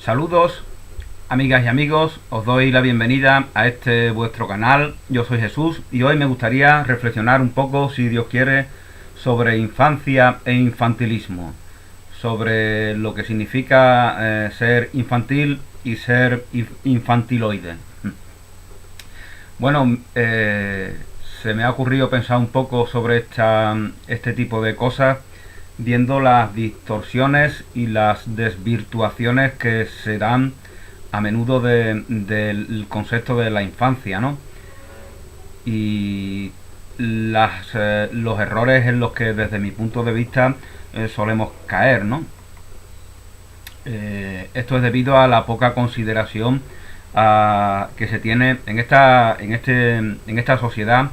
Saludos, amigas y amigos, os doy la bienvenida a este vuestro canal. Yo soy Jesús y hoy me gustaría reflexionar un poco, si Dios quiere, sobre infancia e infantilismo, sobre lo que significa ser infantil y ser infantiloide. Bueno, se me ha ocurrido pensar un poco sobre este tipo de cosas, viendo las distorsiones y las desvirtuaciones que se dan a menudo del concepto de la infancia, ¿no? Y los errores en los que desde mi punto de vista solemos caer, ¿no? Esto es debido a la poca consideración que se tiene en esta sociedad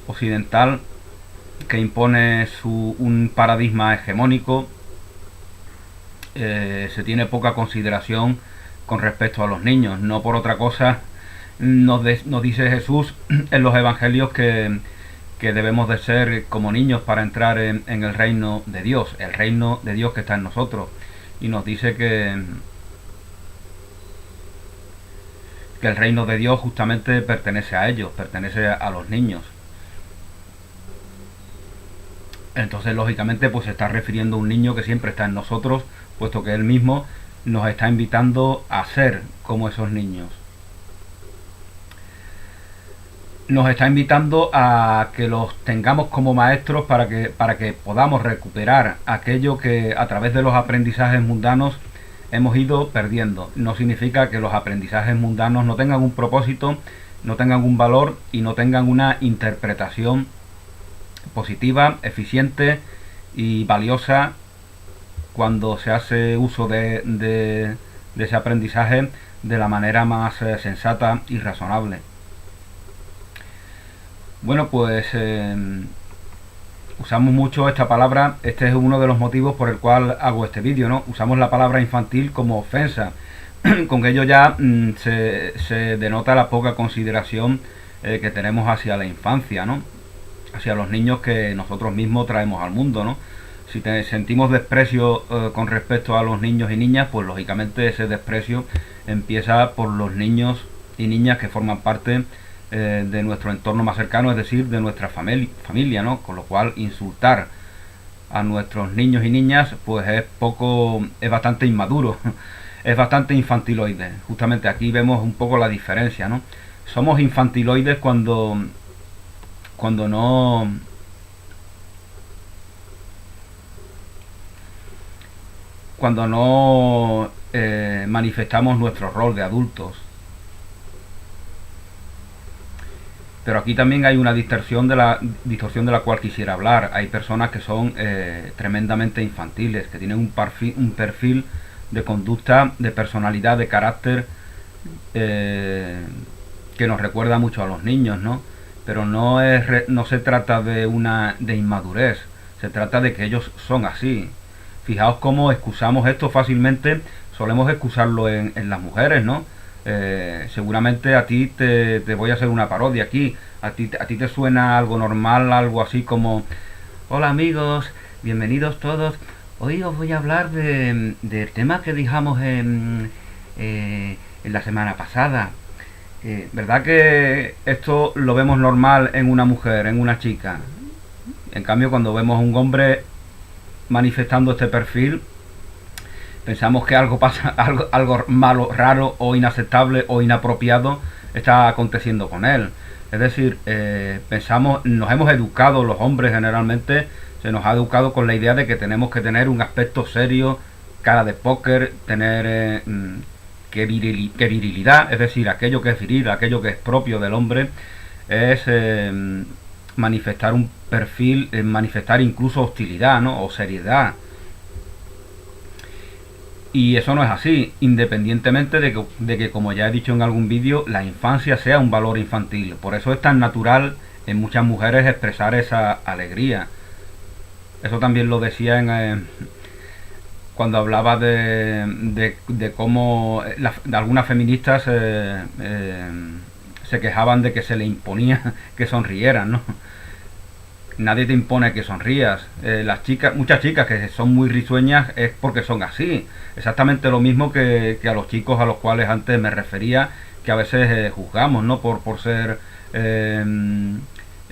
occidental que impone un paradigma hegemónico. Se tiene poca consideración con respecto a los niños. No por otra cosa nos dice Jesús en los evangelios que debemos de ser como niños para entrar en el reino de Dios, el reino de Dios que está en nosotros. Y nos dice que el reino de Dios justamente pertenece a ellos, pertenece a los niños. Entonces, lógicamente, pues se está refiriendo a un niño que siempre está en nosotros, puesto que él mismo nos está invitando a ser como esos niños. Nos está invitando a que los tengamos como maestros para que podamos recuperar aquello que a través de los aprendizajes mundanos hemos ido perdiendo. No significa que los aprendizajes mundanos no tengan un propósito, no tengan un valor y no tengan una interpretación positiva, eficiente y valiosa cuando se hace uso de ese aprendizaje de la manera más sensata y razonable. Bueno, pues usamos mucho esta palabra. Este es uno de los motivos por el cual hago este vídeo, ¿no? Usamos la palabra infantil como ofensa. Con ello ya se denota la poca consideración que tenemos hacia la infancia, ¿no? Hacia los niños que nosotros mismos traemos al mundo, ¿no? Si sentimos desprecio con respecto a los niños y niñas, pues lógicamente ese desprecio empieza por los niños y niñas que forman parte de nuestro entorno más cercano, es decir, de nuestra familia, ¿no? Con lo cual insultar a nuestros niños y niñas pues es bastante inmaduro, es bastante infantiloide. Justamente aquí vemos un poco la diferencia, ¿no? Somos infantiloides cuando no manifestamos nuestro rol de adultos. Pero aquí también hay una distorsión de la cual quisiera hablar. Hay personas que son tremendamente infantiles, que tienen un perfil de conducta, de personalidad, de carácter que nos recuerda mucho a los niños, ¿no? Pero no se trata de inmadurez, se trata de que ellos son así. Fijaos cómo excusamos esto fácilmente, solemos excusarlo en las mujeres, ¿no? Seguramente a ti te voy a hacer una parodia aquí. A ti te suena algo normal, algo así como: hola amigos, bienvenidos todos. Hoy os voy a hablar del tema que dejamos en la semana pasada. ¿Verdad que esto lo vemos normal en una mujer, en una chica? En cambio, cuando vemos a un hombre manifestando este perfil, pensamos que algo pasa, algo malo, raro o inaceptable o inapropiado está aconteciendo con él. Es decir, nos hemos educado, los hombres generalmente, se nos ha educado con la idea de que tenemos que tener un aspecto serio, cara de póker, tener que virilidad, es decir, aquello que es viril, aquello que es propio del hombre, es manifestar un perfil, manifestar incluso hostilidad, ¿no? O seriedad. Y eso no es así, independientemente de que, como ya he dicho en algún vídeo, la infancia sea un valor infantil. Por eso es tan natural en muchas mujeres expresar esa alegría. Eso también lo decía cuando hablaba de cómo de algunas feministas se quejaban de que se le imponía que sonrieran, ¿no? Nadie te impone que sonrías. Las chicas, muchas chicas que son muy risueñas es porque son así. Exactamente lo mismo que a los chicos a los cuales antes me refería, que a veces juzgamos, ¿no?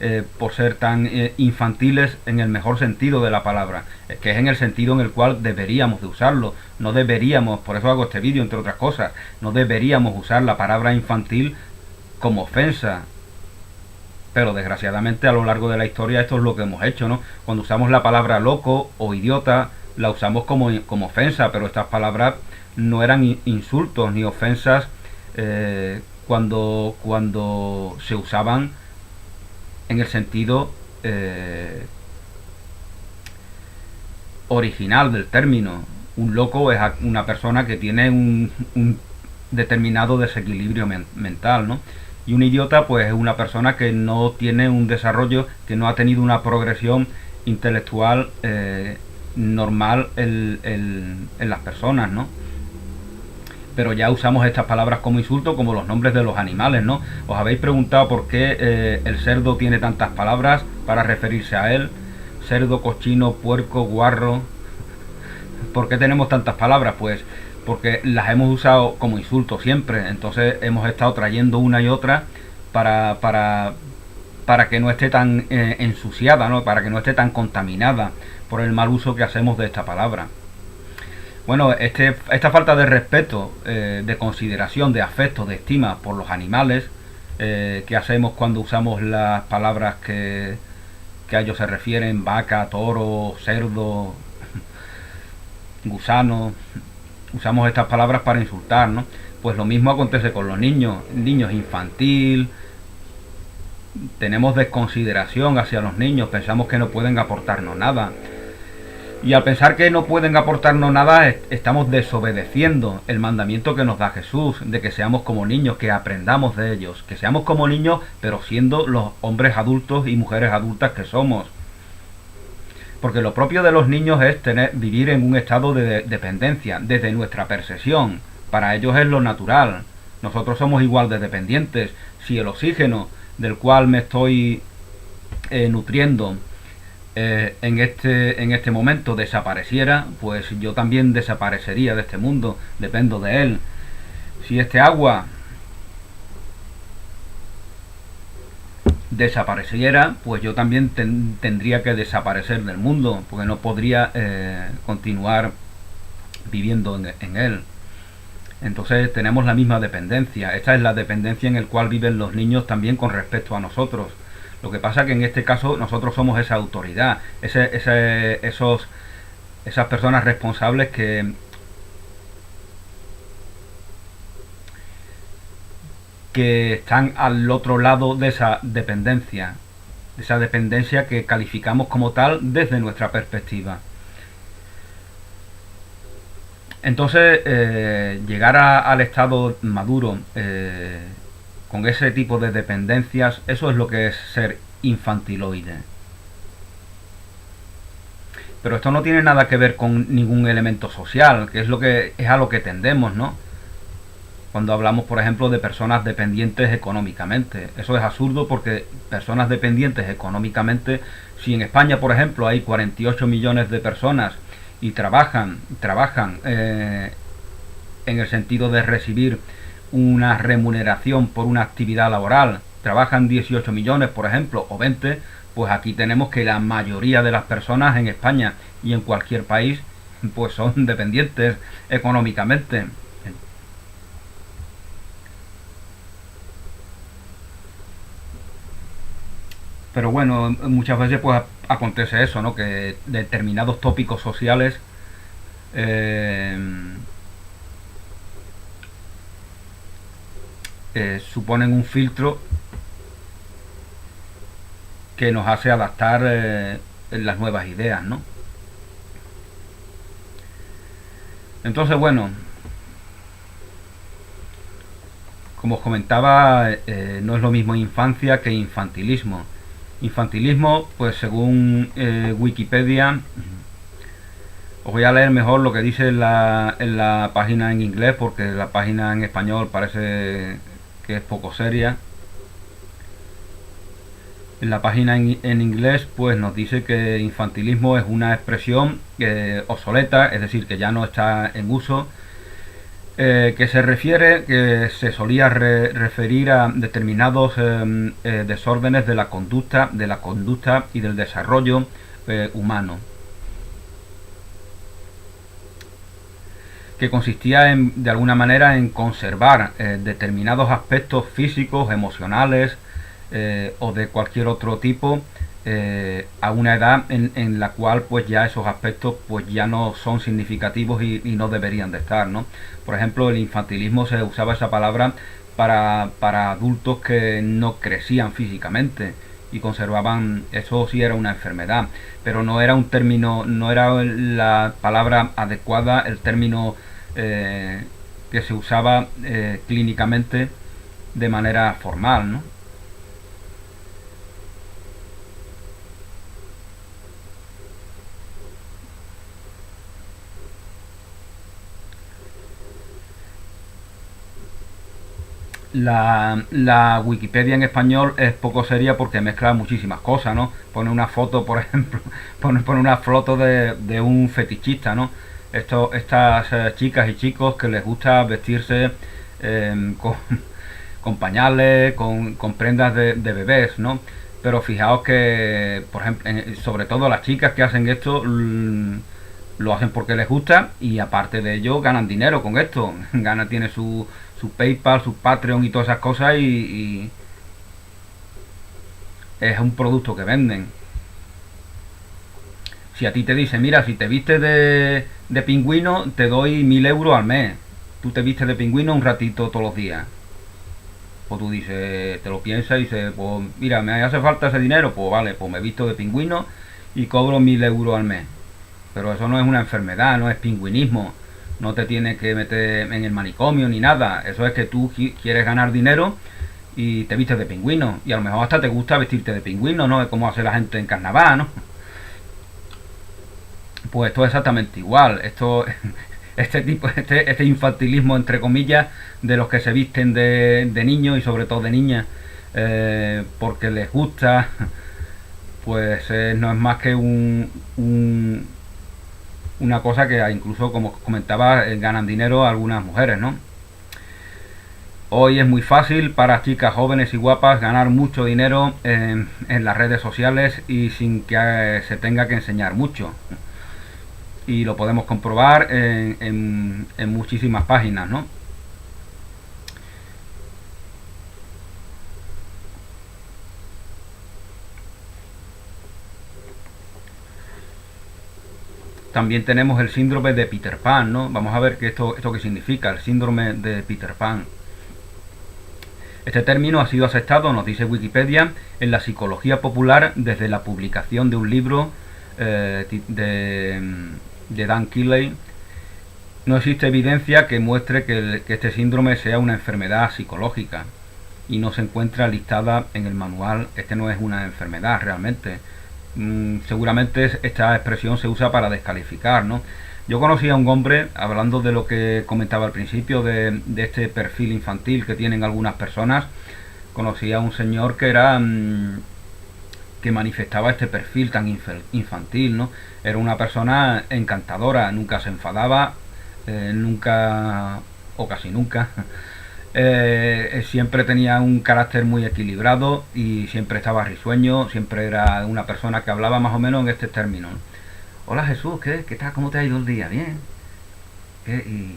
Eh, por ser tan infantiles en el mejor sentido de la palabra, que es en el sentido en el cual deberíamos de usarlo. No deberíamos, por eso hago este vídeo entre otras cosas, no deberíamos usar la palabra infantil como ofensa, pero desgraciadamente a lo largo de la historia esto es lo que hemos hecho, ¿no? Cuando usamos la palabra loco o idiota, la usamos como ofensa, pero estas palabras no eran insultos ni ofensas cuando se usaban en el sentido original del término. Un loco es una persona que tiene un determinado desequilibrio mental, ¿no? Y un idiota pues es una persona que no tiene un desarrollo, que no ha tenido una progresión intelectual normal en las personas, ¿no? Pero ya usamos estas palabras como insulto, como los nombres de los animales, ¿no? Os habéis preguntado por qué el cerdo tiene tantas palabras para referirse a él. Cerdo, cochino, puerco, guarro. ¿Por qué tenemos tantas palabras? Pues porque las hemos usado como insulto siempre. Entonces hemos estado trayendo una y otra para que no esté tan ensuciada, ¿no? Para que no esté tan contaminada por el mal uso que hacemos de esta palabra. Bueno, esta falta de respeto, de consideración, de afecto, de estima por los animales que hacemos cuando usamos las palabras que a ellos se refieren: vaca, toro, cerdo, gusano. Usamos estas palabras para insultar, ¿no? Pues lo mismo acontece con los niños. Niños infantil. Tenemos desconsideración hacia los niños, pensamos que no pueden aportarnos nada. Y al pensar que no pueden aportarnos nada, estamos desobedeciendo el mandamiento que nos da Jesús, de que seamos como niños, que aprendamos de ellos, que seamos como niños, pero siendo los hombres adultos y mujeres adultas que somos. Porque lo propio de los niños es vivir en un estado de dependencia, desde nuestra percepción. Para ellos es lo natural. Nosotros somos igual de dependientes. Si el oxígeno del cual me estoy nutriendo en este momento desapareciera, pues yo también desaparecería de este mundo, dependo de él. Si este agua desapareciera, pues yo también tendría que desaparecer del mundo, porque no podría continuar viviendo en él. Entonces tenemos la misma dependencia. Esta es la dependencia en la cual viven los niños también con respecto a nosotros. Lo que pasa que en este caso nosotros somos esa autoridad, esas personas responsables que están al otro lado de esa dependencia que calificamos como tal desde nuestra perspectiva. Entonces, llegar al estado maduro con ese tipo de dependencias, eso es lo que es ser infantiloide. Pero esto no tiene nada que ver con ningún elemento social, que es a lo que tendemos, ¿no? Cuando hablamos, por ejemplo, de personas dependientes económicamente. Eso es absurdo, porque personas dependientes económicamente, si en España, por ejemplo, hay 48 millones de personas y trabajan en el sentido de recibir una remuneración por una actividad laboral, trabajan 18 millones, por ejemplo, o 20, pues aquí tenemos que la mayoría de las personas en España y en cualquier país pues son dependientes económicamente. Pero bueno, muchas veces pues acontece eso, ¿no? Que determinados tópicos sociales eh, suponen un filtro que nos hace adaptar las nuevas ideas, ¿no? Entonces, bueno, como os comentaba, no es lo mismo infancia que infantilismo. Infantilismo, pues según Wikipedia, os voy a leer mejor lo que dice en la página en inglés, porque la página en español parece que es poco seria. En la página en inglés pues nos dice que infantilismo es una expresión obsoleta, es decir, que ya no está en uso, que se solía referir a determinados desórdenes de la conducta y del desarrollo humano, que consistía de alguna manera en conservar determinados aspectos físicos, emocionales o de cualquier otro tipo a una edad en la cual pues ya esos aspectos pues ya no son significativos y no deberían de estar, ¿no? Por ejemplo, el infantilismo, se usaba esa palabra para adultos que no crecían físicamente y conservaban, eso sí era una enfermedad, pero no era un término, no era la palabra adecuada, el término que se usaba clínicamente de manera formal, ¿no? La Wikipedia en español es poco seria porque mezcla muchísimas cosas, ¿no? Pone una foto, por ejemplo, pone una foto de un fetichista, ¿no? Estas chicas y chicos que les gusta vestirse con, con pañales, con prendas de bebés, ¿no? Pero fijaos que, por ejemplo, sobre todo las chicas que hacen esto lo hacen porque les gusta y aparte de ello ganan dinero con esto. Tiene su PayPal, su Patreon y todas esas cosas y es un producto que venden. Si a ti te dicen, mira, si te vistes de pingüino, te doy 1.000 euros al mes. Tú te vistes de pingüino un ratito todos los días. Pues tú dices, te lo piensas y dices, pues mira, me hace falta ese dinero, pues vale, pues me visto de pingüino y cobro 1.000 euros al mes. Pero eso no es una enfermedad, no es pingüinismo. No te tienes que meter en el manicomio ni nada. Eso es que tú quieres ganar dinero y te vistes de pingüino. Y a lo mejor hasta te gusta vestirte de pingüino, ¿no? Es como hace la gente en carnaval, ¿no? Pues esto es exactamente igual. Este infantilismo, entre comillas, de los que se visten de niños y sobre todo de niñas, porque les gusta, pues no es más que una cosa que incluso, como comentaba, ganan dinero algunas mujeres, ¿no? Hoy es muy fácil para chicas jóvenes y guapas ganar mucho dinero en las redes sociales y sin que se tenga que enseñar mucho. Y lo podemos comprobar en muchísimas páginas, ¿no? También tenemos el síndrome de Peter Pan, ¿no? Vamos a ver esto qué significa, el síndrome de Peter Pan. Este término ha sido aceptado, nos dice Wikipedia, en la psicología popular desde la publicación de un libro de Dan Keeley. No existe evidencia que muestre que este síndrome sea una enfermedad psicológica y no se encuentra listada en el manual. Este no es una enfermedad realmente. Seguramente esta expresión se usa para descalificar, ¿no? Yo conocí a un hombre, hablando de lo que comentaba al principio, de este perfil infantil que tienen algunas personas. Conocí a un señor que era que manifestaba este perfil tan infantil, ¿no? Era una persona encantadora, nunca se enfadaba, nunca o casi nunca. Siempre tenía un carácter muy equilibrado y siempre estaba risueño, siempre era una persona que hablaba más o menos en este término, ¿no? Hola Jesús, ¿qué tal? ¿Cómo te ha ido el día? ¿Bien? ¿Y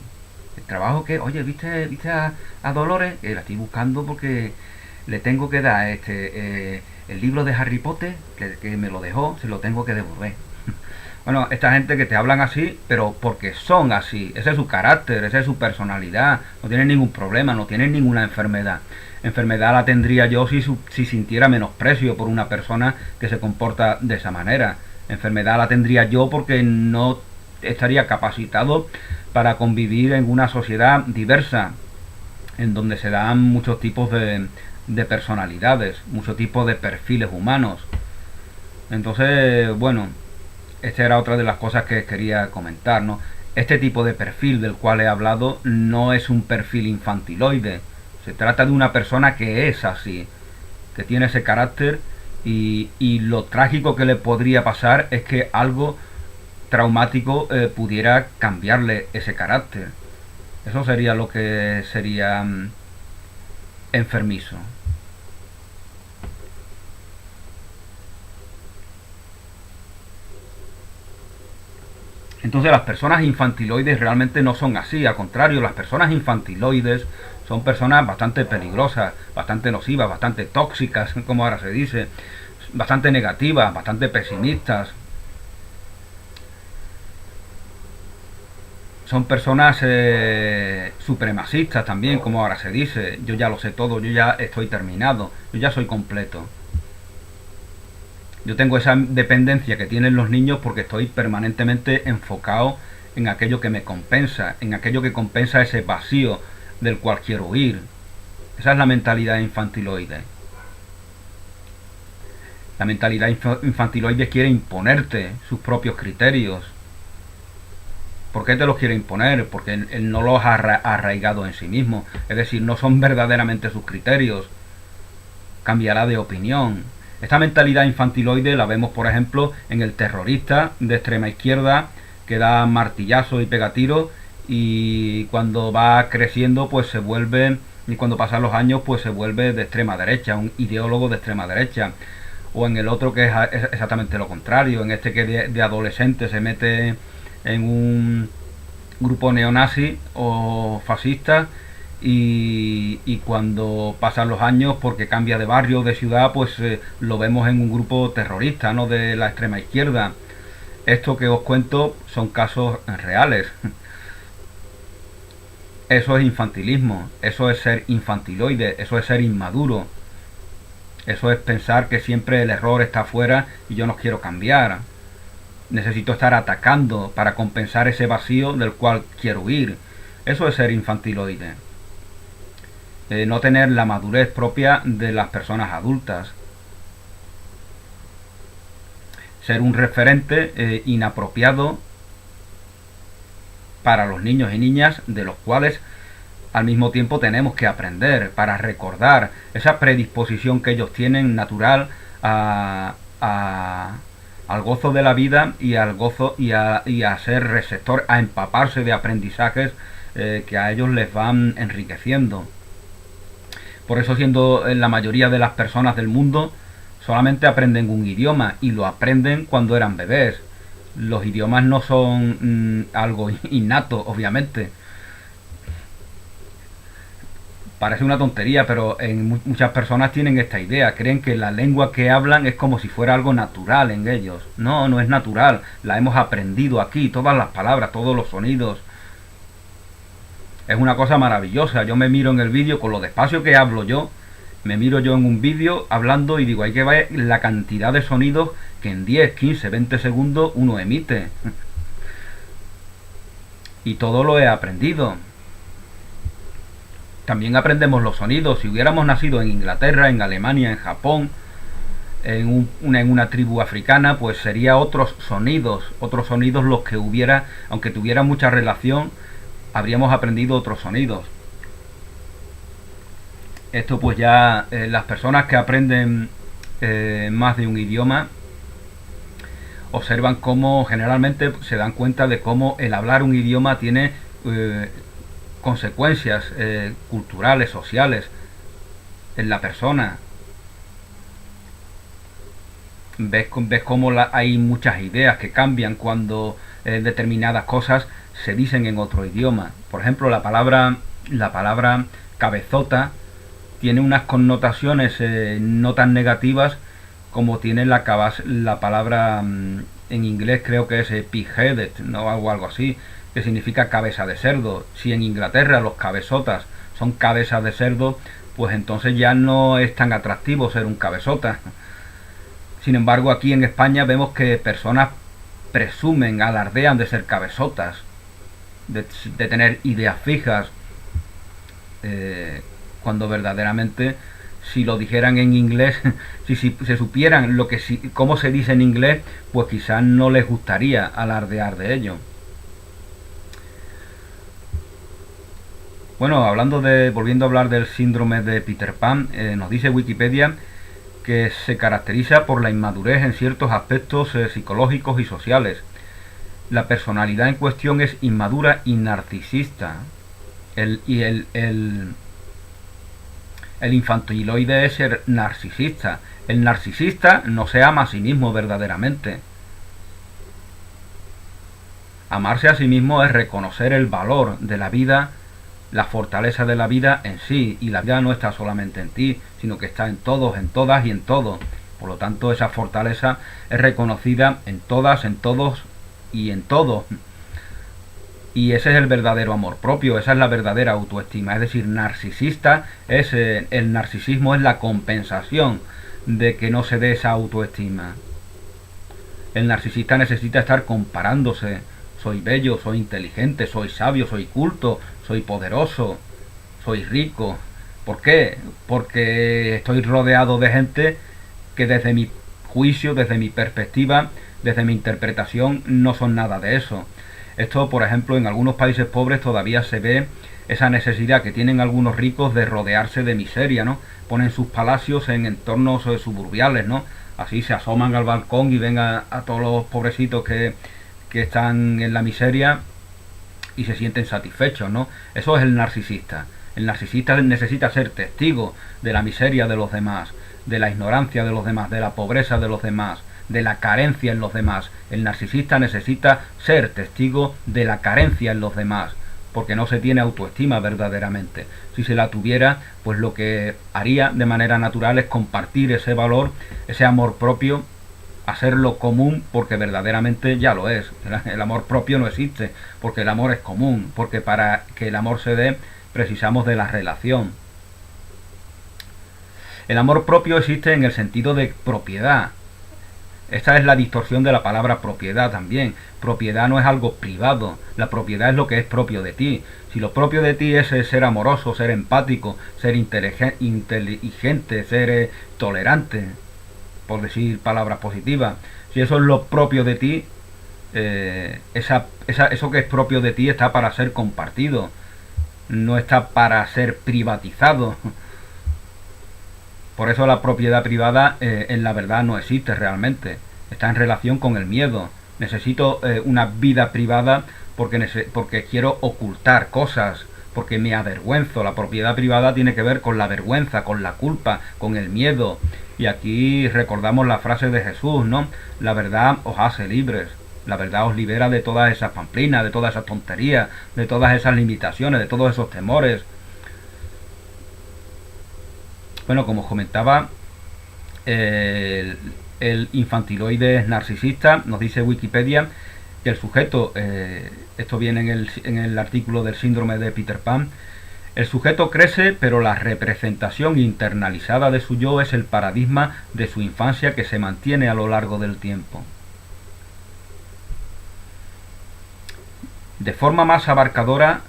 el trabajo qué? Oye, ¿viste a Dolores? Que la estoy buscando porque le tengo que dar el libro de Harry Potter, que me lo dejó, se lo tengo que devolver. Bueno, esta gente que te hablan así, pero porque son así, ese es su carácter, esa es su personalidad, no tienen ningún problema, no tienen ninguna enfermedad. Enfermedad la tendría yo si sintiera menosprecio por una persona que se comporta de esa manera. Enfermedad la tendría yo porque no estaría capacitado para convivir en una sociedad diversa, en donde se dan muchos tipos de personalidades, muchos tipos de perfiles humanos. Entonces, bueno, esta era otra de las cosas que quería comentar, ¿no? Este tipo de perfil del cual he hablado no es un perfil infantiloide. Se trata de una persona que es así, que tiene ese carácter Y lo trágico que le podría pasar es que algo traumático pudiera cambiarle ese carácter. Eso sería lo que sería enfermizo. Entonces las personas infantiloides realmente no son así, al contrario, las personas infantiloides son personas bastante peligrosas, bastante nocivas, bastante tóxicas, como ahora se dice, bastante negativas, bastante pesimistas. Son personas supremacistas también, como ahora se dice. Yo ya lo sé todo, yo ya estoy terminado, yo ya soy completo. Yo tengo esa dependencia que tienen los niños porque estoy permanentemente enfocado en aquello que me compensa, en aquello que compensa ese vacío del cual quiero huir. Esa es la mentalidad infantiloide. La mentalidad infantiloide quiere imponerte sus propios criterios. ¿Por qué te los quiere imponer? Porque él no los ha arraigado en sí mismo. Es decir, no son verdaderamente sus criterios. Cambiará de opinión. Esta mentalidad infantiloide la vemos, por ejemplo, en el terrorista de extrema izquierda que da martillazos y pega tiros, y cuando va creciendo pues se vuelve, y cuando pasan los años pues se vuelve de extrema derecha, un ideólogo de extrema derecha. O en el otro que es exactamente lo contrario, en este que de adolescente se mete en un grupo neonazi o fascista, y cuando pasan los años, porque cambia de barrio, de ciudad, pues lo vemos en un grupo terrorista, ¿no?, de la extrema izquierda. Esto que os cuento son casos reales. Eso es infantilismo, eso es ser infantiloide, eso es ser inmaduro. Eso es pensar que siempre el error está afuera y yo no quiero cambiar. Necesito estar atacando para compensar ese vacío del cual quiero huir. Eso es ser infantiloide. No tener la madurez propia de las personas adultas. Ser un referente inapropiado para los niños y niñas, de los cuales al mismo tiempo tenemos que aprender para recordar esa predisposición que ellos tienen natural al gozo de la vida y al gozo y a ser receptor, a empaparse de aprendizajes que a ellos les van enriqueciendo. Por eso, siendo la mayoría de las personas del mundo solamente aprenden un idioma, y lo aprenden cuando eran bebés. Los idiomas no son algo innato, obviamente. Parece una tontería, pero muchas personas tienen esta idea. Creen que la lengua que hablan es como si fuera algo natural en ellos. No, no es natural. La hemos aprendido aquí, todas las palabras, todos los sonidos. Es una cosa maravillosa. Yo me miro en el vídeo, con lo despacio que hablo yo, me miro yo en un vídeo hablando y digo, hay que ver la cantidad de sonidos que en 10, 15, 20 segundos uno emite. Y todo lo he aprendido. También aprendemos los sonidos. Si hubiéramos nacido en Inglaterra, en Alemania, en Japón, en una tribu africana, pues sería otros sonidos los que hubiera, aunque tuviera mucha relación, habríamos aprendido otros sonidos. Esto pues ya las personas que aprenden más de un idioma observan cómo generalmente se dan cuenta de cómo el hablar un idioma tiene consecuencias culturales, sociales en la persona. Ves cómo hay muchas ideas que cambian cuando determinadas cosas se dicen en otro idioma. Por ejemplo, la palabra cabezota tiene unas connotaciones no tan negativas como tiene la palabra en inglés, creo que es pig-headed, ¿no?, algo así, que significa cabeza de cerdo. Si en Inglaterra los cabezotas son cabezas de cerdo, pues entonces ya no es tan atractivo ser un cabezota. Sin embargo, aquí en España vemos que personas presumen, alardean de ser cabezotas, de tener ideas fijas, cuando verdaderamente, si lo dijeran en inglés, si se supieran cómo se dice en inglés, pues quizás no les gustaría alardear de ello. Bueno, volviendo a hablar del síndrome de Peter Pan, nos dice Wikipedia que se caracteriza por la inmadurez en ciertos aspectos psicológicos y sociales. La personalidad en cuestión es inmadura y narcisista. El infantiloide es el narcisista. El narcisista no se ama a sí mismo verdaderamente. Amarse a sí mismo es reconocer el valor de la vida, la fortaleza de la vida en sí, y la vida no está solamente en ti, sino que está en todos, en todas y en todo. Por lo tanto, esa fortaleza es reconocida en todas, en todos y en todo. Y ese es el verdadero amor propio, esa es la verdadera autoestima. Es decir, narcisista es el narcisismo es la compensación de que no se dé esa autoestima. El narcisista necesita estar comparándose. Soy bello, soy inteligente, soy sabio, soy culto, soy poderoso, soy rico. ¿Por qué? Porque estoy rodeado de gente que desde mi juicio, desde mi perspectiva, desde mi interpretación, no son nada de eso. Esto, por ejemplo, en algunos países pobres todavía se ve esa necesidad que tienen algunos ricos de rodearse de miseria, ¿no? Ponen sus palacios en entornos suburbiales, ¿no? Así se asoman al balcón y ven a todos los pobrecitos que están en la miseria y se sienten satisfechos, ¿no? Eso es el narcisista. El narcisista necesita ser testigo de la miseria de los demás, de la ignorancia de los demás, de la pobreza de los demás, de la carencia en los demás. El narcisista necesita ser testigo de la carencia en los demás, porque no se tiene autoestima verdaderamente. Si se la tuviera, pues lo que haría de manera natural es compartir ese valor, ese amor propio, hacerlo común, porque verdaderamente ya lo es. El amor propio no existe, porque el amor es común, porque para que el amor se dé precisamos de la relación. El amor propio existe en el sentido de propiedad. Esta es la distorsión de la palabra propiedad también. Propiedad no es algo privado, la propiedad es lo que es propio de ti. Si lo propio de ti es ser amoroso, ser empático, ser inteligente, ser tolerante, por decir palabras positivas, si eso es lo propio de ti, eso que es propio de ti está para ser compartido, no está para ser privatizado. Por eso la propiedad privada en la verdad no existe realmente. Está en relación con el miedo. Necesito una vida privada porque quiero ocultar cosas, porque me avergüenzo. La propiedad privada tiene que ver con la vergüenza, con la culpa, con el miedo. Y aquí recordamos la frase de Jesús, ¿no? La verdad os hace libres. La verdad os libera de todas esas pamplinas, de todas esas tonterías, de todas esas limitaciones, de todos esos temores. Bueno, como os comentaba, el infantiloide es narcisista. Nos dice Wikipedia que el sujeto, esto viene en el artículo del síndrome de Peter Pan, el sujeto crece, pero la representación internalizada de su yo es el paradigma de su infancia que se mantiene a lo largo del tiempo. De forma más abarcadora,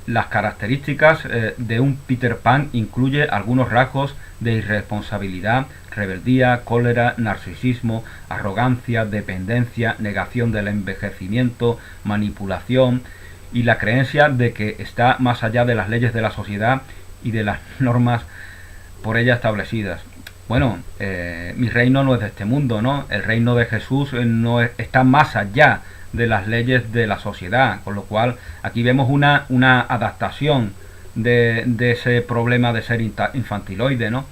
las características de un Peter Pan incluye algunos rasgos de irresponsabilidad, rebeldía, cólera, narcisismo, arrogancia, dependencia, negación del envejecimiento, manipulación y la creencia de que está más allá de las leyes de la sociedad y de las normas por ella establecidas. Bueno, mi reino no es de este mundo, ¿no? El reino de Jesús está más allá de las leyes de la sociedad, con lo cual aquí vemos una adaptación de ese problema de ser infantiloide, ¿no?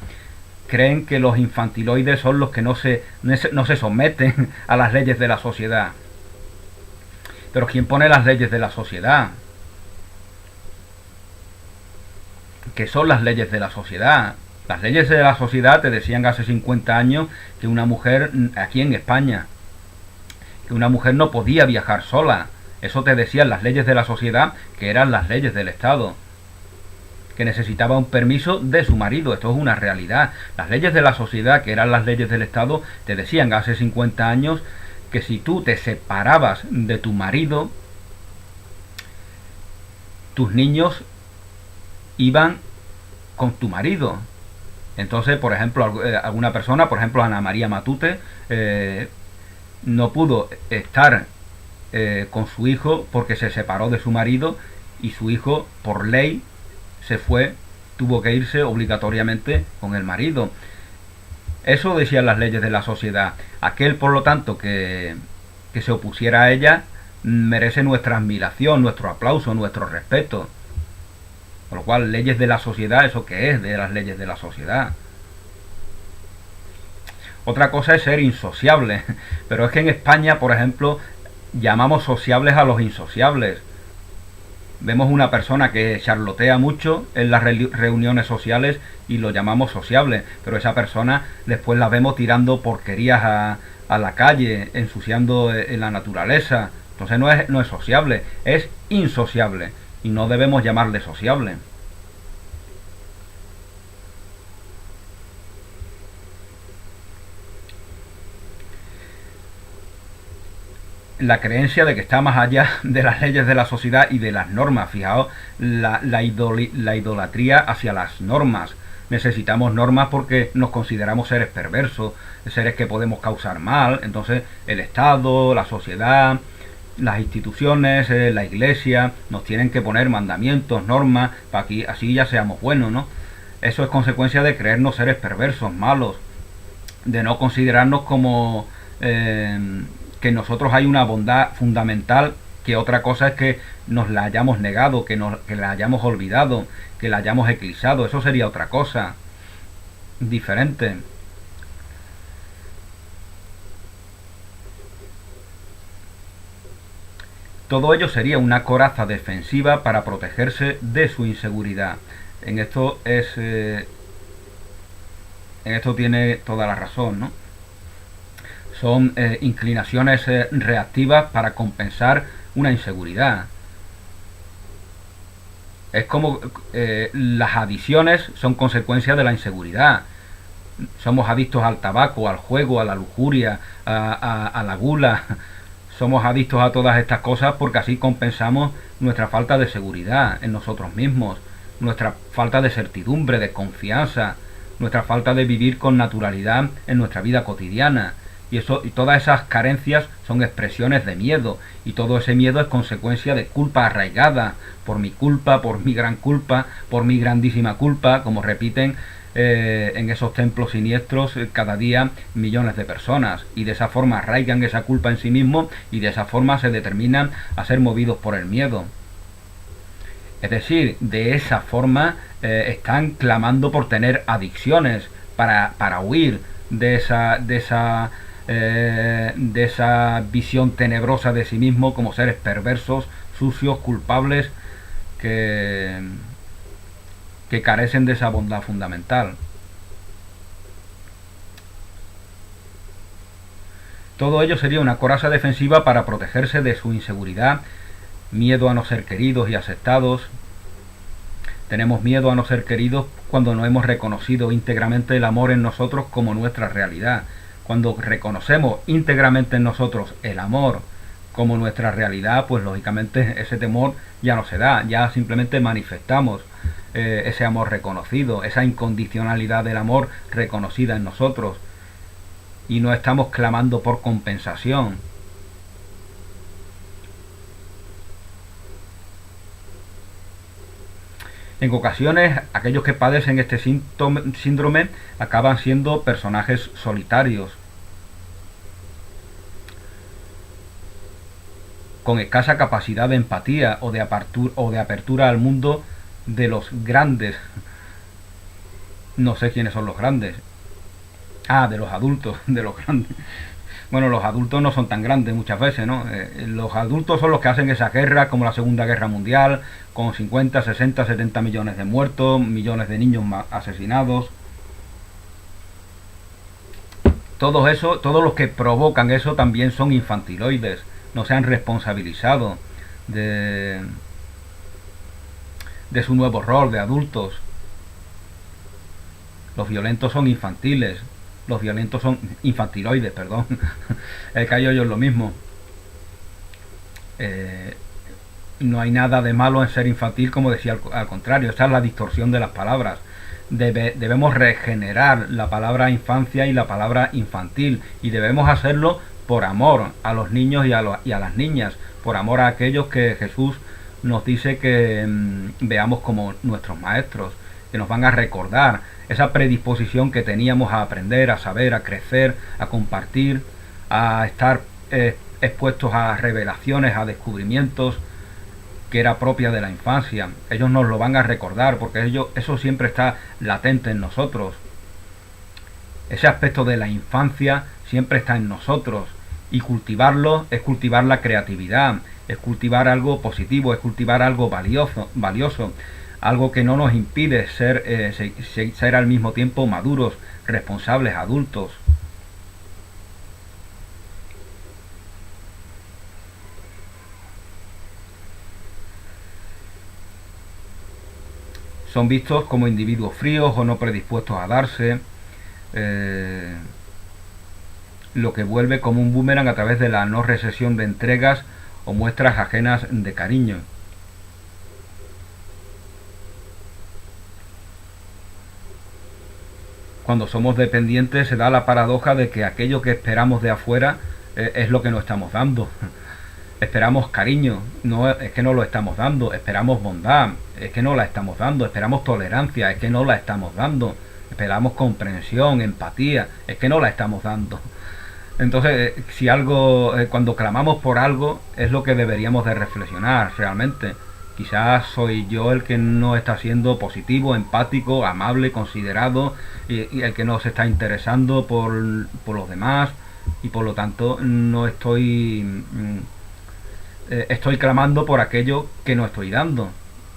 Creen que los infantiloides son los que no se someten a las leyes de la sociedad. Pero ¿quién pone las leyes de la sociedad? ¿Qué son las leyes de la sociedad? Las leyes de la sociedad te decían hace 50 años que una mujer, aquí en España, que una mujer no podía viajar sola. Eso te decían las leyes de la sociedad, que eran las leyes del Estado, que necesitaba un permiso de su marido. Esto es una realidad. Las leyes de la sociedad, que eran las leyes del Estado, te decían hace 50 años que si tú te separabas de tu marido, tus niños iban con tu marido. Entonces, por ejemplo, alguna persona, por ejemplo Ana María Matute, no pudo estar con su hijo porque se separó de su marido, y su hijo por ley tuvo que irse obligatoriamente con el marido. Eso decían las leyes de la sociedad. Aquel, por lo tanto, que se opusiera a ella merece nuestra admiración, nuestro aplauso, nuestro respeto. Con lo cual, leyes de la sociedad, ¿eso qué es de las leyes de la sociedad? Otra cosa es ser insociable, pero es que en España, por ejemplo, llamamos sociables a los insociables. Vemos una persona que charlotea mucho en las reuniones sociales y lo llamamos sociable, pero esa persona después la vemos tirando porquerías a la calle, ensuciando en la naturaleza. Entonces no es sociable, es insociable y no debemos llamarle sociable. La creencia de que está más allá de las leyes de la sociedad y de las normas. Fijaos, la idolatría hacia las normas. Necesitamos normas porque nos consideramos seres perversos, seres que podemos causar mal. Entonces el Estado, la sociedad, las instituciones, la iglesia, nos tienen que poner mandamientos, normas, para que así ya seamos buenos, ¿no? Eso es consecuencia de creernos seres perversos, malos, de no considerarnos como que en nosotros hay una bondad fundamental, que otra cosa es que nos la hayamos negado, que la hayamos olvidado, que la hayamos eclipsado. Eso sería otra cosa diferente. Todo ello sería una coraza defensiva para protegerse de su inseguridad. En esto en esto tiene toda la razón, ¿no? Son inclinaciones reactivas para compensar una inseguridad. Es como las adicciones son consecuencia de la inseguridad. Somos adictos al tabaco, al juego, a la lujuria, a la gula. Somos adictos a todas estas cosas porque así compensamos nuestra falta de seguridad en nosotros mismos, nuestra falta de certidumbre, de confianza, nuestra falta de vivir con naturalidad en nuestra vida cotidiana. Y todas esas carencias son expresiones de miedo, y todo ese miedo es consecuencia de culpa arraigada, por mi culpa, por mi gran culpa, por mi grandísima culpa, como repiten en esos templos siniestros cada día millones de personas, y de esa forma arraigan esa culpa en sí mismos y de esa forma se determinan a ser movidos por el miedo. Es decir, de esa forma están clamando por tener adicciones para huir de esa visión tenebrosa de sí mismo como seres perversos, sucios, culpables, que carecen de esa bondad fundamental. Todo ello sería una coraza defensiva para protegerse de su inseguridad, miedo a no ser queridos y aceptados. Tenemos miedo a no ser queridos cuando no hemos reconocido íntegramente el amor en nosotros como nuestra realidad. Cuando reconocemos íntegramente en nosotros el amor como nuestra realidad, pues lógicamente ese temor ya no se da, ya simplemente manifestamos ese amor reconocido, esa incondicionalidad del amor reconocida en nosotros, y no estamos clamando por compensación. En ocasiones, aquellos que padecen este síndrome acaban siendo personajes solitarios, con escasa capacidad de empatía o de apertura al mundo de los grandes. No sé quiénes son los grandes. De los adultos, de los grandes. Bueno, los adultos no son tan grandes muchas veces, ¿no? Los adultos son los que hacen esa guerra, como la Segunda Guerra Mundial, con 50, 60, 70 millones de muertos, millones de niños asesinados. Todos los que provocan eso también son infantiloides, no se han responsabilizado de su nuevo rol de adultos. Los violentos son infantiles, los violentos son infantiloides, perdón. He caído yo en lo mismo. No hay nada de malo en ser infantil, como decía, al contrario, esa es la distorsión de las palabras. Debemos regenerar la palabra infancia y la palabra infantil, y debemos hacerlo por amor a los niños y a las niñas, por amor a aquellos que Jesús nos dice que veamos como nuestros maestros, que nos van a recordar esa predisposición que teníamos a aprender, a saber, a crecer, a compartir, a estar expuestos a revelaciones, a descubrimientos que era propia de la infancia. Ellos nos lo van a recordar porque eso siempre está latente en nosotros. Ese aspecto de la infancia siempre está en nosotros, y cultivarlo es cultivar la creatividad, es cultivar algo positivo, es cultivar algo valioso, algo que no nos impide ser al mismo tiempo maduros, responsables, adultos. Son vistos como individuos fríos o no predispuestos a darse, lo que vuelve como un boomerang a través de la no recepción de entregas o muestras ajenas de cariño. Cuando somos dependientes se da la paradoja de que aquello que esperamos de afuera es lo que nos estamos dando. Esperamos cariño, no es que no lo estamos dando. Esperamos bondad, es que no la estamos dando. Esperamos tolerancia, es que no la estamos dando. Esperamos comprensión, empatía, es que no la estamos dando. Entonces, si algo, cuando clamamos por algo, es lo que deberíamos de reflexionar realmente. Quizás soy yo el que no está siendo positivo, empático, amable, considerado, y el que no se está interesando por los demás, y por lo tanto no estoy clamando por aquello que no estoy dando.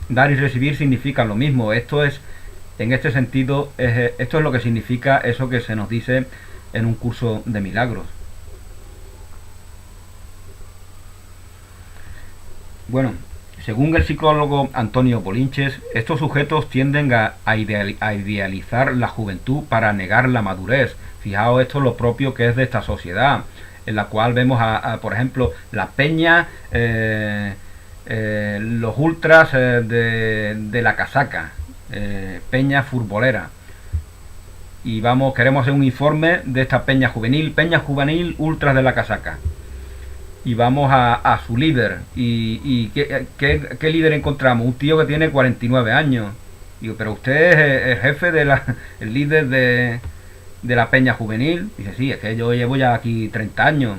Dar y recibir significa lo mismo. En este sentido, esto es lo que significa eso que se nos dice en un curso de milagros. Bueno, según el psicólogo Antonio Bolinches, estos sujetos tienden a idealizar la juventud para negar la madurez. Fijaos, esto es lo propio que es de esta sociedad, en la cual vemos por ejemplo, la peña, los ultras de la casaca, peña futbolera. Y queremos hacer un informe de esta peña juvenil, ultras de la casaca. Y vamos a su líder. ¿Y qué líder encontramos? Un tío que tiene 49 años. Digo, pero usted es el jefe el líder de la peña juvenil. Dice, sí, es que yo llevo ya aquí 30 años.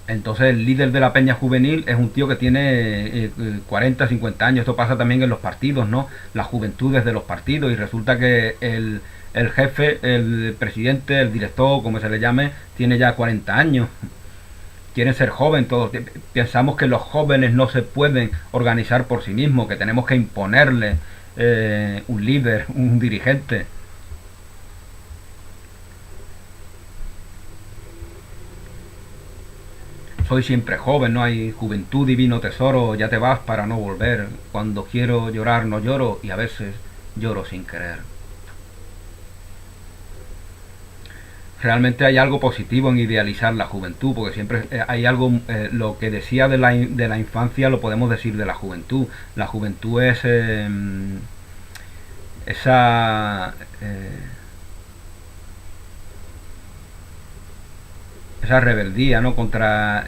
Entonces el líder de la peña juvenil es un tío que tiene 40, 50 años. Esto pasa también en los partidos, ¿no? Las juventudes de los partidos, y resulta que el jefe, el presidente, el director, como se le llame, tiene ya 40 años. Quieren ser joven todos. Pensamos que los jóvenes no se pueden organizar por sí mismos, que tenemos que imponerle un líder, un dirigente. Soy siempre joven, no hay juventud, divino tesoro, ya te vas para no volver. Cuando quiero llorar no lloro, y a veces lloro sin querer. Realmente hay algo positivo en idealizar la juventud, porque siempre hay algo, lo que decía de la infancia lo podemos decir de la juventud. La juventud es esa rebeldía, ¿no? Contra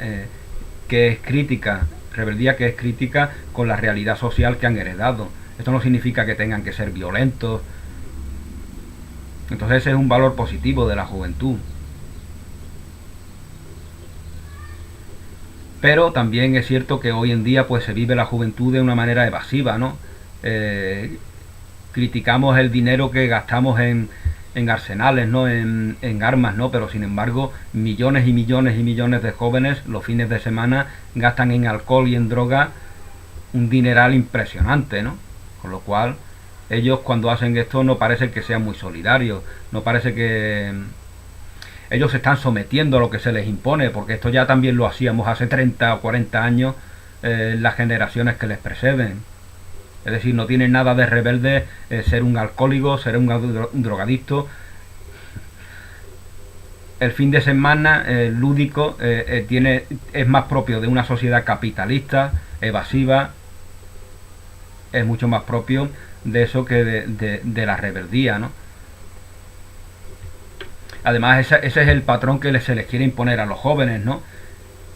que es crítica, rebeldía que es crítica con la realidad social que han heredado. Esto no significa que tengan que ser violentos. Entonces ese es un valor positivo de la juventud. Pero también es cierto que hoy en día pues se vive la juventud de una manera evasiva, ¿no? Criticamos el dinero que gastamos en arsenales, ¿no? En armas, ¿no? Pero sin embargo, millones y millones y millones de jóvenes los fines de semana gastan en alcohol y en droga un dineral impresionante, ¿no? Con lo cual, ellos cuando hacen esto no parece que sean muy solidarios, no parece que ellos se están sometiendo a lo que se les impone, porque esto ya también lo hacíamos hace 30 o 40 años las generaciones que les preceden. Es decir, no tiene nada de rebelde ser un alcohólico, ser un drogadicto. El fin de semana lúdico es más propio de una sociedad capitalista, evasiva, es mucho más propio de eso que de la rebeldía, ¿no? Además, ese es el patrón que se les quiere imponer a los jóvenes, ¿no?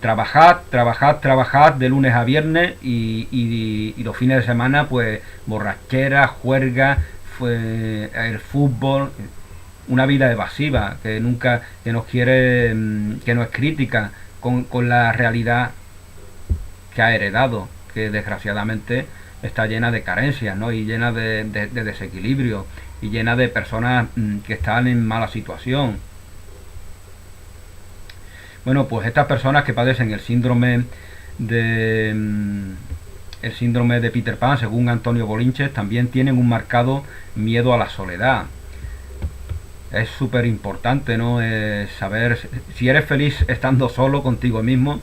trabajad, trabajad, trabajad de lunes a viernes y los fines de semana pues borrachera, juerga, el fútbol, una vida evasiva que nunca, que nos quiere, que no es crítica con la realidad que ha heredado, que desgraciadamente está llena de carencias, ¿no? Y llena de desequilibrio y llena de personas que están en mala situación. Bueno, pues estas personas que padecen el síndrome de Peter Pan, según Antonio Bolinches, también tienen un marcado miedo a la soledad. Es súper importante, ¿no? Saber si eres feliz estando solo contigo mismo.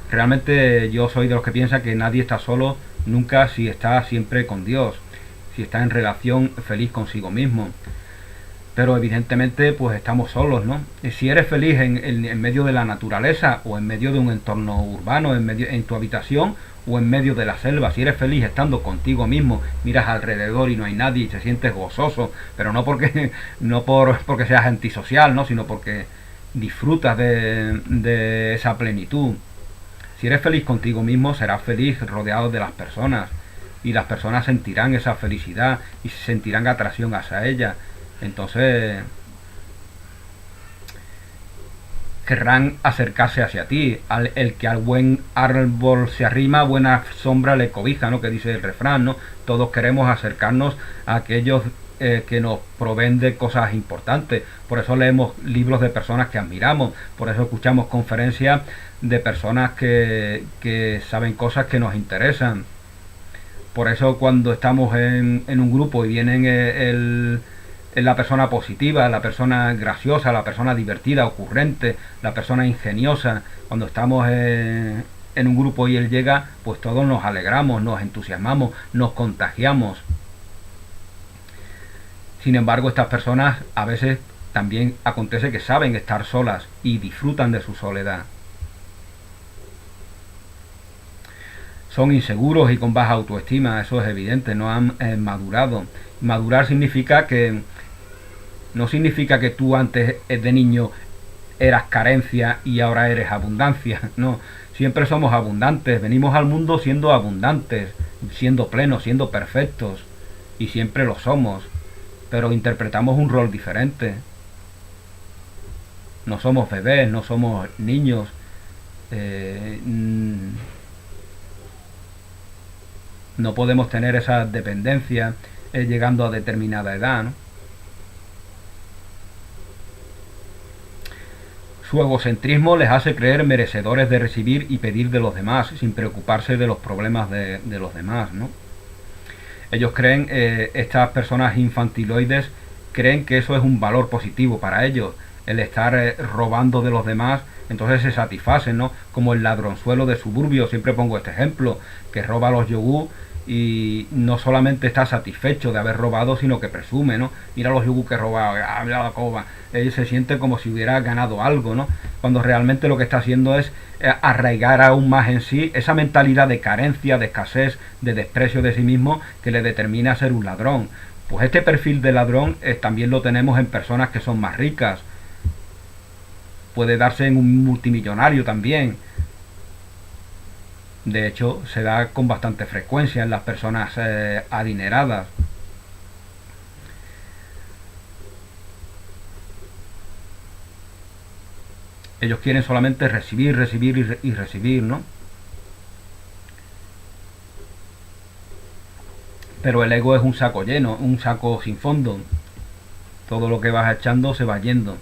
Realmente yo soy de los que piensa que nadie está solo nunca si está siempre con Dios, si está en relación feliz consigo mismo. Pero evidentemente pues estamos solos, ¿no? Si eres feliz en medio de la naturaleza o en medio de un entorno urbano, en tu habitación o en medio de la selva, si eres feliz estando contigo mismo, miras alrededor y no hay nadie y te sientes gozoso, pero no porque porque seas antisocial, ¿no? Sino porque disfrutas de esa plenitud. Si eres feliz contigo mismo, serás feliz rodeado de las personas y las personas sentirán esa felicidad y sentirán atracción hacia ella. Entonces querrán acercarse hacia ti. El que al buen árbol se arrima, buena sombra le cobija, ¿no? Que dice el refrán, ¿no? Todos queremos acercarnos a aquellos que nos proveen de cosas importantes. Por eso leemos libros de personas que admiramos, por eso escuchamos conferencias de personas que saben cosas que nos interesan. Por eso cuando estamos en un grupo y vienen la persona positiva, la persona graciosa, la persona divertida, ocurrente, la persona ingeniosa, cuando estamos en un grupo y él llega, pues todos nos alegramos, nos entusiasmamos, nos contagiamos. Sin embargo, estas personas a veces también acontece que saben estar solas y disfrutan de su soledad. Son inseguros y con baja autoestima, eso es evidente, no han madurado. Madurar significa que no significa que tú antes de niño eras carencia y ahora eres abundancia, no, siempre somos abundantes, venimos al mundo siendo abundantes, siendo plenos, siendo perfectos y siempre lo somos, pero interpretamos un rol diferente. No somos bebés, no somos niños, no podemos tener esa dependencia llegando a determinada edad, ¿no? Su egocentrismo les hace creer merecedores de recibir y pedir de los demás, sin preocuparse de los problemas de los demás, ¿no? Ellos creen, estas personas infantiloides, creen que eso es un valor positivo para ellos, el estar robando de los demás, entonces se satisfacen, ¿no? Como el ladronzuelo de suburbio, siempre pongo este ejemplo, que roba los yogur y no solamente está satisfecho de haber robado, sino que presume, ¿no? Mira los yogur que he robado, mira la coba. Él se siente como si hubiera ganado algo, ¿no? Cuando realmente lo que está haciendo es arraigar aún más en sí esa mentalidad de carencia, de escasez, de desprecio de sí mismo que le determina ser un ladrón. Pues este perfil de ladrón también lo tenemos en personas que son más ricas. Puede darse en un multimillonario también. De hecho, se da con bastante frecuencia en las personas adineradas. Ellos quieren solamente recibir, recibir y recibir, ¿no? Pero el ego es un saco lleno, un saco sin fondo. Todo lo que vas echando se va yendo.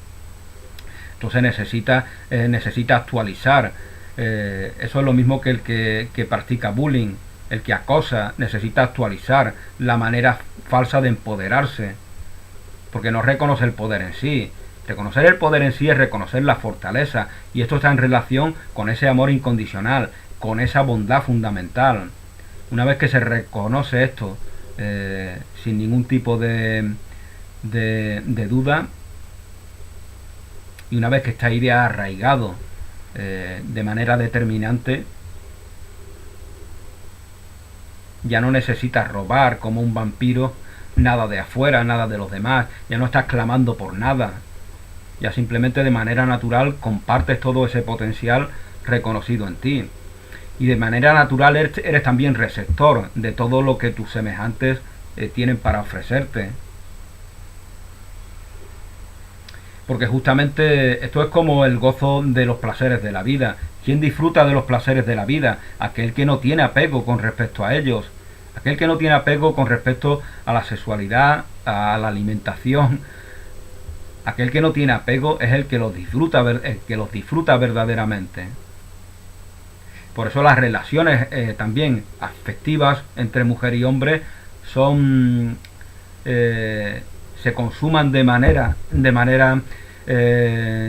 Entonces necesita actualizar. Eso es lo mismo que el que practica bullying, el que acosa, necesita actualizar la manera falsa de empoderarse, porque no reconoce el poder en sí. Reconocer el poder en sí es reconocer la fortaleza, y esto está en relación con ese amor incondicional, con esa bondad fundamental. Una vez que se reconoce esto sin ningún tipo de duda, y una vez que está ahí de arraigado de manera determinante, ya no necesitas robar como un vampiro nada de afuera, nada de los demás, ya no estás clamando por nada, ya simplemente de manera natural compartes todo ese potencial reconocido en ti. Y de manera natural eres también receptor de todo lo que tus semejantes tienen para ofrecerte. Porque justamente esto es como el gozo de los placeres de la vida. ¿Quién disfruta de los placeres de la vida? Aquel que no tiene apego con respecto a ellos. Aquel que no tiene apego con respecto a la sexualidad, a la alimentación. Aquel que no tiene apego es el que los disfruta verdaderamente. Por eso las relaciones también afectivas entre mujer y hombre son se consuman de manera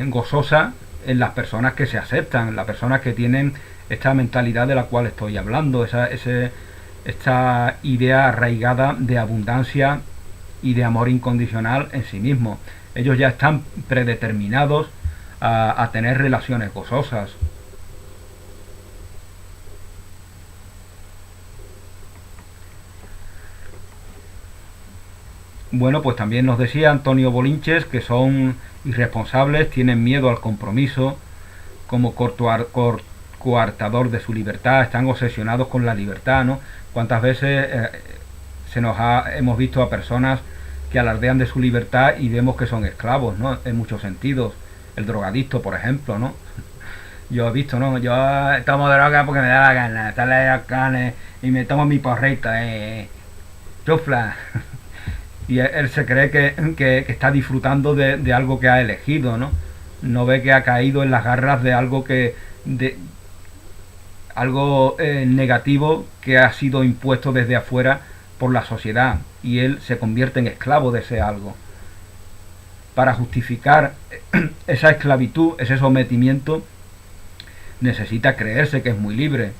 gozosa en las personas que se aceptan, las personas que tienen esta mentalidad de la cual estoy hablando, esta idea arraigada de abundancia y de amor incondicional en sí mismo. Ellos ya están predeterminados a tener relaciones gozosas. Bueno, pues también nos decía Antonio Bolinches que son irresponsables, tienen miedo al compromiso, como coartador de su libertad, están obsesionados con la libertad, ¿no? ¿Cuántas veces hemos visto a personas que alardean de su libertad y vemos que son esclavos, ¿no? En muchos sentidos. El drogadicto, por ejemplo, ¿no? Yo he visto, ¿no? Yo tomo droga porque me da la gana, sale las ganas y me tomo mi porrito, chufla. Y él se cree que está disfrutando de algo que ha elegido, ¿no? No ve que ha caído en las garras de algo algo negativo que ha sido impuesto desde afuera por la sociedad, y él se convierte en esclavo de ese algo. Para justificar esa esclavitud, ese sometimiento, necesita creerse que es muy libre.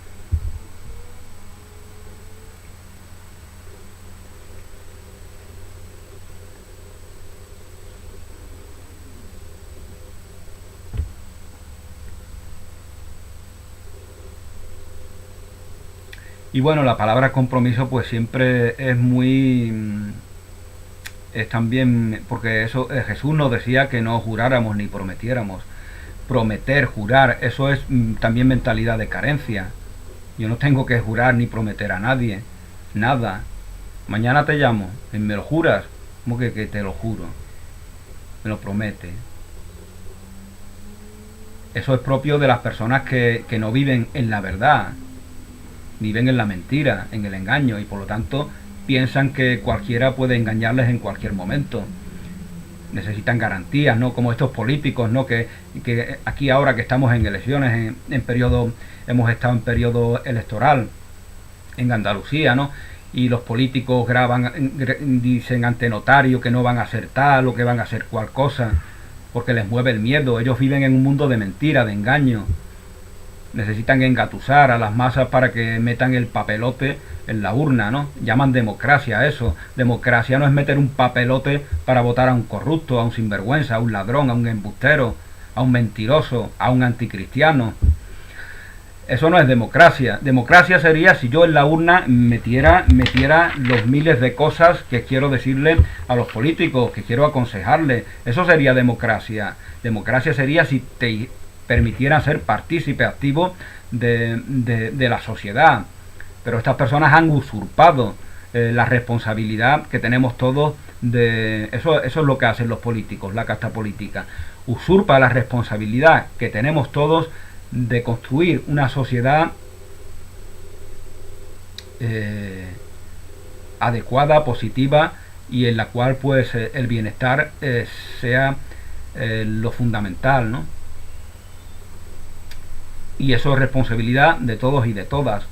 Y bueno, la palabra compromiso pues siempre es muy... es también... porque eso Jesús nos decía que no juráramos ni prometiéramos. Prometer, jurar, eso es también mentalidad de carencia. Yo no tengo que jurar ni prometer a nadie. Nada. Mañana te llamo y me lo juras. ¿Cómo que te lo juro? Me lo promete. Eso es propio de las personas que no viven en la verdad. Viven en la mentira, en el engaño, y por lo tanto piensan que cualquiera puede engañarles en cualquier momento. Necesitan garantías, ¿no? Como estos políticos, ¿no? Que aquí ahora que estamos en elecciones, hemos estado en periodo electoral en Andalucía, ¿no? Y los políticos dicen ante notario que no van a hacer tal o que van a hacer cual cosa, porque les mueve el miedo. Ellos viven en un mundo de mentira, de engaño. Necesitan engatusar a las masas para que metan el papelote en la urna, ¿no? Llaman democracia a eso. Democracia no es meter un papelote para votar a un corrupto, a un sinvergüenza, a un ladrón, a un embustero, a un mentiroso, a un anticristiano. Eso no es democracia. Democracia sería si yo en la urna metiera los miles de cosas que quiero decirle a los políticos, que quiero aconsejarles. Eso sería democracia. Democracia sería si te permitieran ser partícipe activo de la sociedad. Pero estas personas han usurpado la responsabilidad que tenemos todos de... Eso es lo que hacen los políticos, la casta política. Usurpa la responsabilidad que tenemos todos de construir una sociedad adecuada, positiva, y en la cual pues el bienestar sea lo fundamental, ¿no? Y eso es responsabilidad de todos y de todas.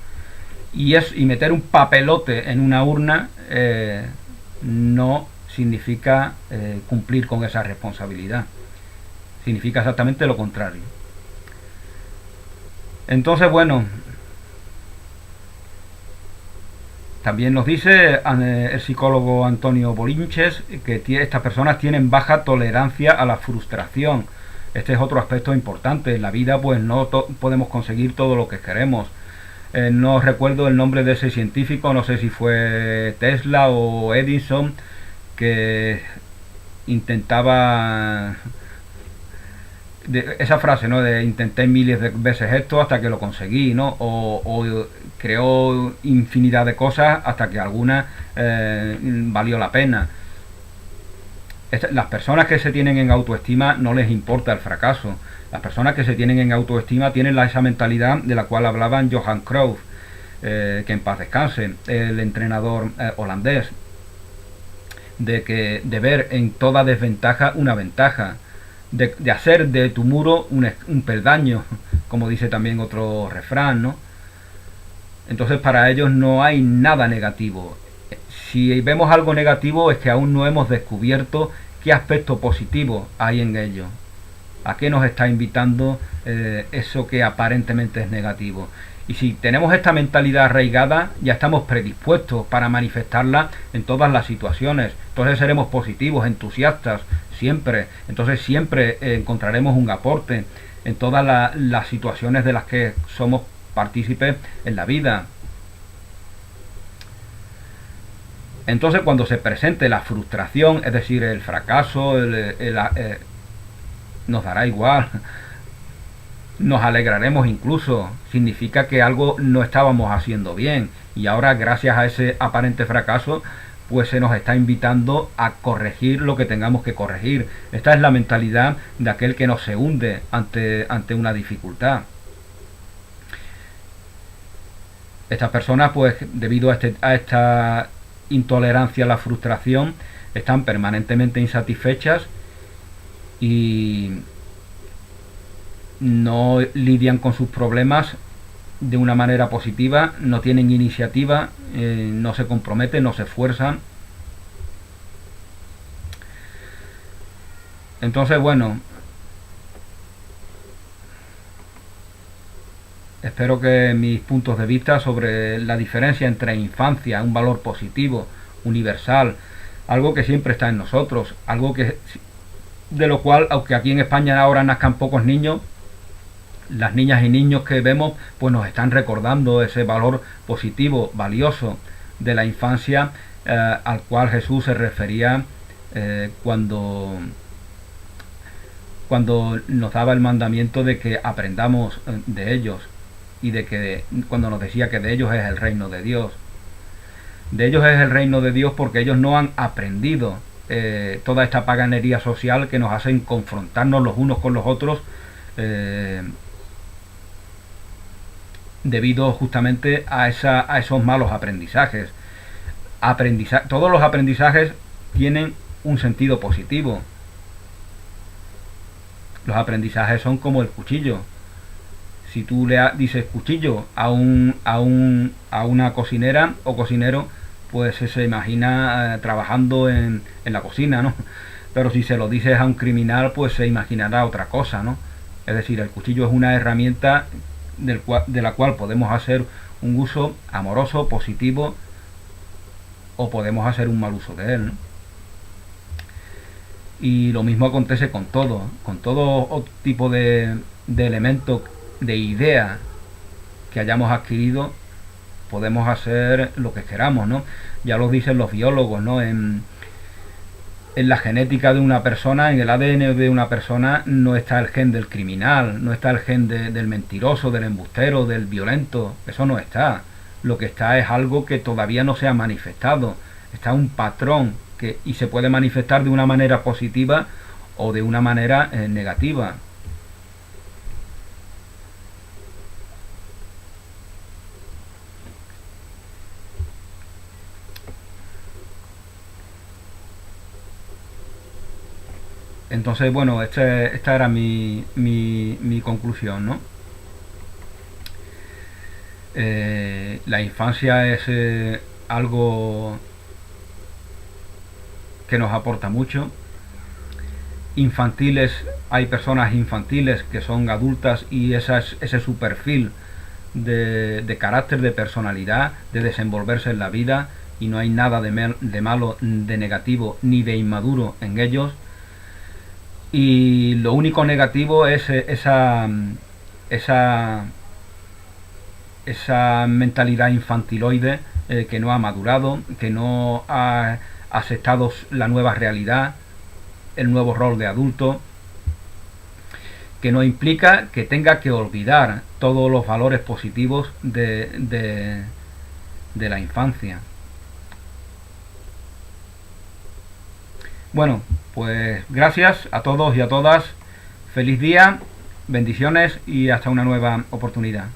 Y meter un papelote en una urna no significa cumplir con esa responsabilidad. Significa exactamente lo contrario. Entonces, bueno, también nos dice el psicólogo Antonio Bolinches que estas personas tienen baja tolerancia a la frustración. Este es otro aspecto importante. En la vida pues no podemos conseguir todo lo que queremos. No recuerdo el nombre de ese científico, no sé si fue Tesla o Edison, que intentaba esa frase, ¿no? De intenté miles de veces esto hasta que lo conseguí, ¿no? O creó infinidad de cosas hasta que alguna valió la pena. Las personas que se tienen en autoestima no les importa el fracaso. Las personas que se tienen en autoestima tienen esa mentalidad de la cual hablaban Johan Cruyff, que en paz descanse, el entrenador holandés, de ver en toda desventaja una ventaja, de hacer de tu muro un peldaño, como dice también otro refrán, ¿no? Entonces para ellos no hay nada negativo. Si vemos algo negativo es que aún no hemos descubierto qué aspecto positivo hay en ello. ¿A qué nos está invitando eso que aparentemente es negativo? Y si tenemos esta mentalidad arraigada, ya estamos predispuestos para manifestarla en todas las situaciones. Entonces seremos positivos, entusiastas, siempre. Entonces siempre encontraremos un aporte en todas las situaciones de las que somos partícipes en la vida. Entonces cuando se presente la frustración, es decir, el fracaso, nos dará igual. Nos alegraremos incluso. Significa que algo no estábamos haciendo bien y ahora gracias a ese aparente fracaso pues se nos está invitando a corregir lo que tengamos que corregir. Esta es la mentalidad de aquel que no se hunde ante una dificultad. Estas personas pues debido a esta intolerancia a la frustración están permanentemente insatisfechas y no lidian con sus problemas de una manera positiva, no tienen iniciativa, no se comprometen, no se esfuerzan. Entonces, bueno, espero que mis puntos de vista sobre la diferencia entre infancia, un valor positivo, universal, algo que siempre está en nosotros, algo que de lo cual, aunque aquí en España ahora nazcan pocos niños, las niñas y niños que vemos pues nos están recordando ese valor positivo, valioso de la infancia al cual Jesús se refería cuando nos daba el mandamiento de que aprendamos de ellos y de que cuando nos decía que de ellos es el reino de Dios. De ellos es el reino de Dios porque ellos no han aprendido toda esta paganería social que nos hacen confrontarnos los unos con los otros debido justamente a esos malos aprendizajes. Todos los aprendizajes tienen un sentido positivo. Los aprendizajes son como el cuchillo. Si tú le dices cuchillo a una cocinera o cocinero, pues se imagina trabajando en la cocina, ¿no? Pero si se lo dices a un criminal, pues se imaginará otra cosa, ¿no? Es decir, el cuchillo es una herramienta de la cual podemos hacer un uso amoroso, positivo, o podemos hacer un mal uso de él, ¿no? Y lo mismo acontece con todo tipo de elementos, de idea que hayamos adquirido, podemos hacer lo que queramos, ¿no? Ya lo dicen los biólogos, ¿no? En la genética de una persona, en el ADN de una persona, no está el gen del criminal, no está el gen del mentiroso, del embustero, del violento, eso no está. Lo que está es algo que todavía no se ha manifestado, está un patrón y se puede manifestar de una manera positiva o de una manera negativa. Entonces, bueno, esta era mi conclusión, ¿no? La infancia es algo que nos aporta mucho. Infantiles, hay personas infantiles que son adultas y ese es su perfil de carácter, de personalidad, de desenvolverse en la vida, y no hay nada de malo, de negativo ni de inmaduro en ellos. Y lo único negativo es esa mentalidad infantiloide que no ha madurado, que no ha aceptado la nueva realidad, el nuevo rol de adulto, que no implica que tenga que olvidar todos los valores positivos de la infancia. Bueno, pues gracias a todos y a todas. Feliz día, bendiciones y hasta una nueva oportunidad.